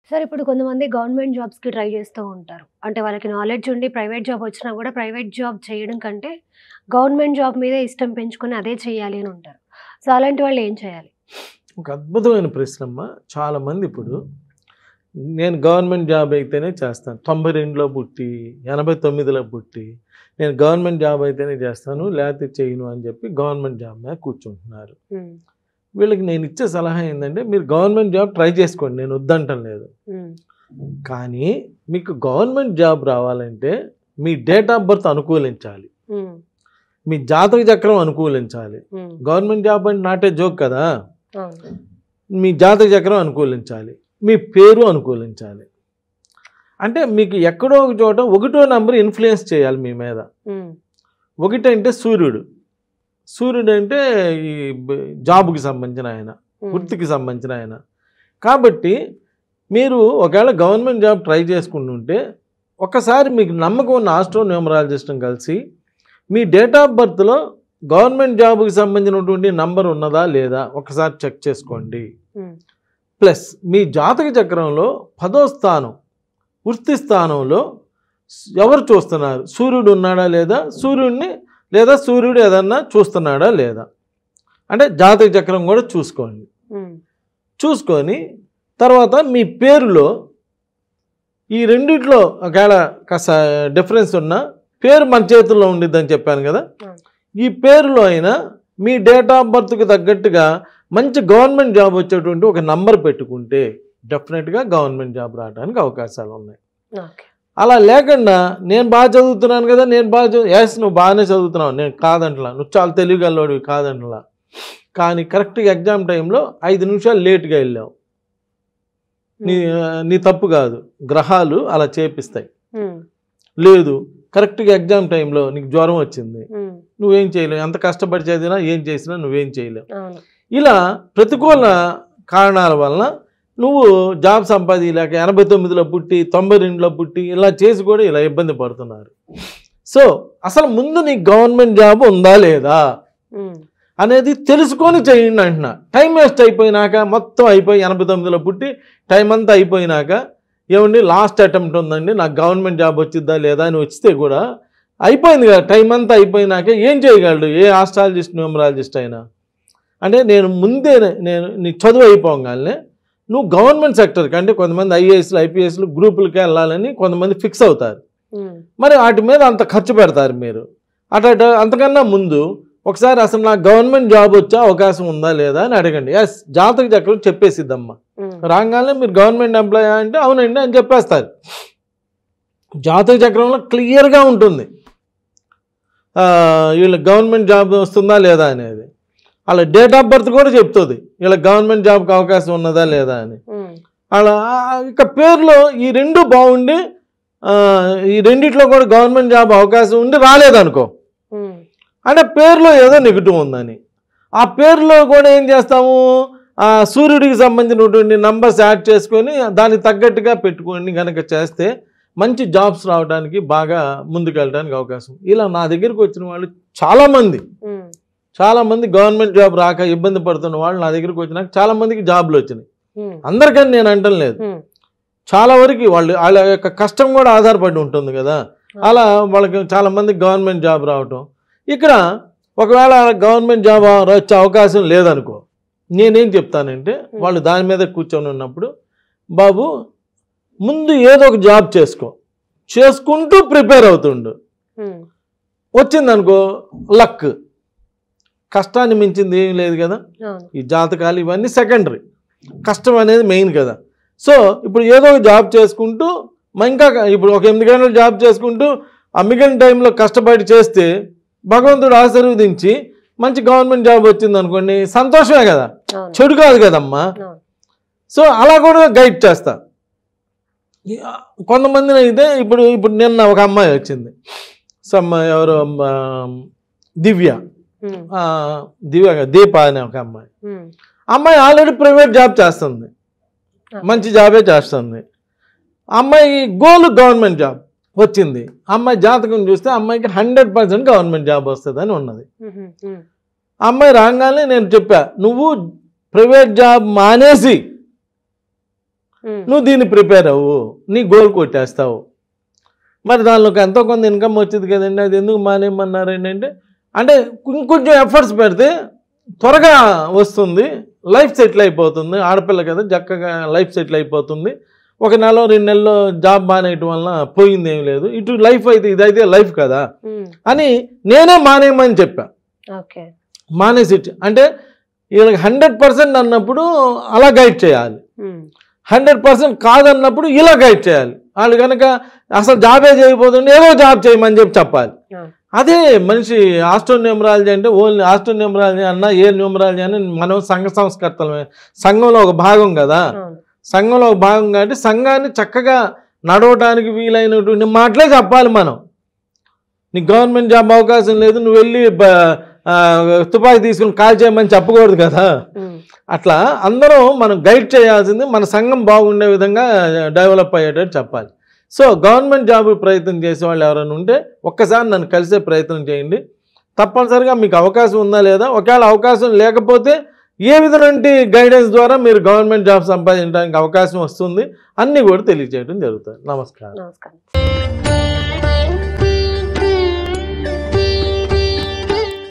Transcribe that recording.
Sir ఇప్పుడు కొంతమంది government జాబ్స్‌కి ట్రై చేస్తూ ఉంటారు. అంటే వాళ్ళకి నాలెడ్జ్ ఉండి ప్రైవేట్ జాబ్ వచ్చినా కూడా ప్రైవేట్ జాబ్ చేయడం కంటే గవర్నమెంట్ జాబ్ మీదే ఇష్టం పెంచుకొని అదే చేయాలి అని ఉంటారు. సో, అలాంటి వాళ్ళు ఏం చేయాలి? ఒక అద్భుతమైన ప్రశ్నమ్మ. చాలామంది ఇప్పుడు నేను గవర్నమెంట్ జాబ్ అయితేనే చేస్తాను. 92లో పుట్టి, 89లో పుట్టి నేను గవర్నమెంట్ జాబ్ అయితేనే చేస్తాను, లేకపోతే చేయను అని చెప్పి గవర్నమెంట్ జాబ్ మీద కూర్చుంటున్నారు. వీళ్ళకి నేను ఇచ్చే సలహా ఏంటంటే, మీరు గవర్నమెంట్ జాబ్ ట్రై చేసుకోండి, నేను వద్దంటం లేదు. కానీ మీకు గవర్నమెంట్ జాబ్ రావాలంటే మీ డేట్ ఆఫ్ బర్త్ అనుకూలించాలి, మీ జాతక చక్రం అనుకూలించాలి. గవర్నమెంట్ జాబ్ అంటే నాటే జోక్ కదా. మీ జాతక చక్రం అనుకూలించాలి, మీ పేరు అనుకూలించాలి. అంటే మీకు ఎక్కడో ఒక చోట ఒకటో నెంబర్ ఇన్ఫ్లుయెన్స్ చేయాలి మీ మీద. ఒకటి అంటే సూర్యుడు. సూర్యుడు అంటే ఈ జాబ్కి సంబంధించిన ఆయన, వృత్తికి సంబంధించిన ఆయన. కాబట్టి మీరు ఒకవేళ గవర్నమెంట్ జాబ్ ట్రై చేసుకుంటుంటే ఒకసారి మీకు నమ్మకం ఉన్న ఆస్ట్రో న్యూమరాలజిస్ట్ని కలిసి మీ డేట్ ఆఫ్ బర్త్లో గవర్నమెంట్ జాబ్కి సంబంధించినటువంటి నంబర్ ఉన్నదా లేదా ఒకసారి చెక్ చేసుకోండి. ప్లస్ మీ జాతక చక్రంలో 10వ స్థానం వృత్తి స్థానంలో ఎవరు చూస్తున్నారు, సూర్యుడు ఉన్నాడా లేదా, సూర్యుడిని లేదా సూర్యుడు ఏదన్నా చూస్తున్నాడా లేదా, అంటే జాతక చక్రం కూడా చూసుకోండి. చూసుకొని తర్వాత మీ పేరులో ఈ రెండిట్లో ఒకవేళ కాస్త డిఫరెన్స్ ఉన్నా పేరు మన చేతుల్లో ఉండిద్దని చెప్పాను కదా. ఈ పేరులో అయినా మీ డేట్ ఆఫ్ బర్త్కి తగ్గట్టుగా మంచి గవర్నమెంట్ జాబ్ వచ్చేటువంటి ఒక నంబర్ పెట్టుకుంటే డెఫినెట్గా గవర్నమెంట్ జాబ్ రావడానికి అవకాశాలు ఉన్నాయి. అలా లేకుండా నేను బాగా చదువుతున్నాను కదా, నేను బాగా ఎస్ నువ్వు బాగానే చదువుతున్నావు, నేను కాదంటలా, నువ్వు చాలా తెలివిగలవాడివి కాదంటలా, కానీ కరెక్ట్గా ఎగ్జామ్ టైంలో 5 నిమిషాలు లేట్గా వెళ్ళావు, నీ తప్పు కాదు, గ్రహాలు అలా చేపిస్తాయి. లేదు కరెక్ట్గా ఎగ్జామ్ టైంలో నీకు జ్వరం వచ్చింది, నువ్వేం చేయలేవు, ఎంత కష్టపడి చదివినా ఏం చేసినా నువ్వేం చేయలేవు. ఇలా ప్రతికూల కారణాల వలన నువ్వు జాబ్ సంపాదించలేక 89లో పుట్టి 92లో పుట్టి ఇలా చేసి కూడా ఇలా ఇబ్బంది పడుతున్నారు. సో అసలు ముందు నీకు గవర్నమెంట్ జాబ్ ఉందా లేదా అనేది తెలుసుకొని చేయండి అంటున్నా. టైం వేస్ట్ అయిపోయినాక మొత్తం అయిపోయి 89లో పుట్టి టైం అంతా అయిపోయినాక ఏమండి లాస్ట్ అటెంప్ట్ ఉందండి నాకు గవర్నమెంట్ జాబ్ వచ్చిద్దా లేదా అని వచ్చితే కూడా అయిపోయింది కదా. టైం అంతా అయిపోయినాక ఏం చేయగలడు ఏ ఆస్ట్రాలజిస్ట్ న్యూమరాలజిస్ట్ అయినా. అంటే నేను ముందే నీ చదువు అయిపోగానే నువ్వు గవర్నమెంట్ సెక్టర్కి, అంటే కొంతమంది ఐఏఎస్లు ఐపీఎస్లు గ్రూపులకే వెళ్ళాలని కొంతమంది ఫిక్స్ అవుతారు. మరి వాటి మీద అంత ఖర్చు పెడతారు మీరు. అంతకన్నా ముందు ఒకసారి అసలు నాకు గవర్నమెంట్ జాబ్ వచ్చే అవకాశం ఉందా లేదా అని అడగండి. ఎస్ జాతక చక్రం చెప్పేసిద్దమ్మా. రాగానే మీరు గవర్నమెంట్ ఎంప్లాయీ అంటే అవునండి అని చెప్పేస్తారు. జాతక చక్రంలో క్లియర్గా ఉంటుంది వీళ్ళకి గవర్నమెంట్ జాబ్ వస్తుందా లేదా అనేది. అలా డేట్ ఆఫ్ బర్త్ కూడా చెప్తుంది వీళ్ళకి గవర్నమెంట్ జాబ్కి అవకాశం ఉన్నదా లేదా అని. అలా ఇక పేరులో ఈ రెండు బాగుండి ఈ రెండిట్లో కూడా గవర్నమెంట్ జాబ్ అవకాశం ఉండి రాలేదనుకో, అంటే పేరులో ఏదో నెగిటివ్ ఉందని. ఆ పేరులో కూడా ఏం చేస్తాము, సూర్యుడికి సంబంధించినటువంటి నంబర్స్ యాడ్ చేసుకొని దానికి తగ్గట్టుగా పెట్టుకొని కనుక చేస్తే మంచి జాబ్స్ రావడానికి బాగా ముందుకెళ్ళడానికి అవకాశం. ఇలా నా దగ్గరికి వచ్చిన వాళ్ళు చాలామంది గవర్నమెంట్ జాబ్ రాక ఇబ్బంది పడుతున్న వాళ్ళు నా దగ్గరికి వచ్చినాక చాలామందికి జాబ్లు వచ్చినాయి. అందరికని నేను అంటం లేదు, చాలా వరకు వాళ్ళ యొక్క కష్టం కూడా ఆధారపడి ఉంటుంది కదా. అలా వాళ్ళకి చాలామందికి గవర్నమెంట్ జాబ్ రావటం. ఇక్కడ ఒకవేళ గవర్నమెంట్ జాబ్ వచ్చే అవకాశం లేదనుకో, నేనేం చెప్తానంటే వాళ్ళు దాని మీద కూర్చొని ఉన్నప్పుడు బాబు ముందు ఏదో ఒక జాబ్ చేసుకుంటూ ప్రిపేర్ అవుతుండు. వచ్చిందనుకో లక్, కష్టాన్ని మించింది ఏం లేదు కదా. ఈ జాతకాలు ఇవన్నీ సెకండరీ, కష్టం అనేది మెయిన్ కదా. సో ఇప్పుడు ఏదో ఒక జాబ్ చేసుకుంటూ ఇంకా ఇప్పుడు ఒక 8 గంటలు జాబ్ చేసుకుంటూ ఆ మిగిలిన టైంలో కష్టపడి చేస్తే భగవంతుడు ఆశీర్వదించి మంచి గవర్నమెంట్ జాబ్ వచ్చింది అనుకోండి, సంతోషమే కదా, చెడు కాదు కదమ్మా. సో అలా కూడా గైడ్ చేస్తా. కొంతమందిని అయితే ఇప్పుడు నిన్న ఒక అమ్మాయి వచ్చింది, ఎవరు దీప అనే ఒక అమ్మాయి ఆల్రెడీ ప్రైవేట్ జాబ్ చేస్తుంది, మంచి జాబే చేస్తుంది. అమ్మాయి గోల్ గవర్నమెంట్ జాబ్ వచ్చింది. అమ్మాయి జాతకం చూస్తే అమ్మాయికి 100% గవర్నమెంట్ జాబ్ వస్తుందని ఉన్నది. అమ్మాయి రాగానే నేను చెప్పా, నువ్వు ప్రైవేట్ జాబ్ మానేసి నువ్వు దీన్ని ప్రిపేర్ అవ్వు, నీ గోల్ కొట్టేస్తావు. మరి దానిలోకి ఎంతో కొంత ఇన్కమ్ వచ్చింది కదండి, అది ఎందుకు మానేయమన్నారు ఏంటంటే, అంటే ఇంకొంచెం ఎఫర్ట్స్ పెడితే త్వరగా వస్తుంది, లైఫ్ సెటిల్ అయిపోతుంది. ఆడపిల్ల కదా, చక్కగా లైఫ్ సెటిల్ అయిపోతుంది. ఒక నెల 2 నెలల్లో జాబ్ మానేయటం వల్ల పోయింది ఏం లేదు, ఇటు లైఫ్ అయితే ఇదైతే లైఫ్ కదా అని నేనే మానేయమని చెప్పా. మానేసి అంటే వీళ్ళకి 100% అన్నప్పుడు అలా గైడ్ చేయాలి, 100% కాదన్నప్పుడు ఇలా గైడ్ చేయాలి. వాళ్ళు కనుక అసలు జాబే చేయబోతుంటే ఏదో జాబ్ చేయమని చెప్పాలి. అదే మనిషి ఆస్ట్రోన్యూమరాలజీ అంటే ఓన్లీ ఆస్ట్రోన్యూమరాలజీ అన్నా ఏ న్యూమరాలజీ అని మనం సంఘ సంస్కర్తలమే, సంఘంలో ఒక భాగం కదా, సంఘంలో ఒక భాగం కాబట్టి సంఘాన్ని చక్కగా నడవటానికి వీలైనటువంటి మాటలే చెప్పాలి. మనం నీకు గవర్నమెంట్ జాబ్ అవకాశం లేదు, నువ్వు వెళ్ళి తుపాకీ తీసుకుని కాల్ చేయమని చెప్పకూడదు కదా. అట్లా అందరూ మనం గైడ్ చేయాల్సింది మన సంఘం బాగుండే విధంగా డెవలప్ అయ్యేటట్టు చెప్పాలి. సో గవర్నమెంట్ జాబ్ ప్రయత్నం చేసే వాళ్ళు ఎవరైనా ఉంటే ఒక్కసారి నన్ను కలిసే ప్రయత్నం చేయండి, తప్పనిసరిగా మీకు అవకాశం ఉందా లేదా, ఒకవేళ అవకాశం లేకపోతే ఏ విధమైన గైడెన్స్ ద్వారా మీరు గవర్నమెంట్ జాబ్ సంపాదించడానికి అవకాశం వస్తుంది అన్నీ కూడా తెలియజేయడం జరుగుతుంది. నమస్కారం.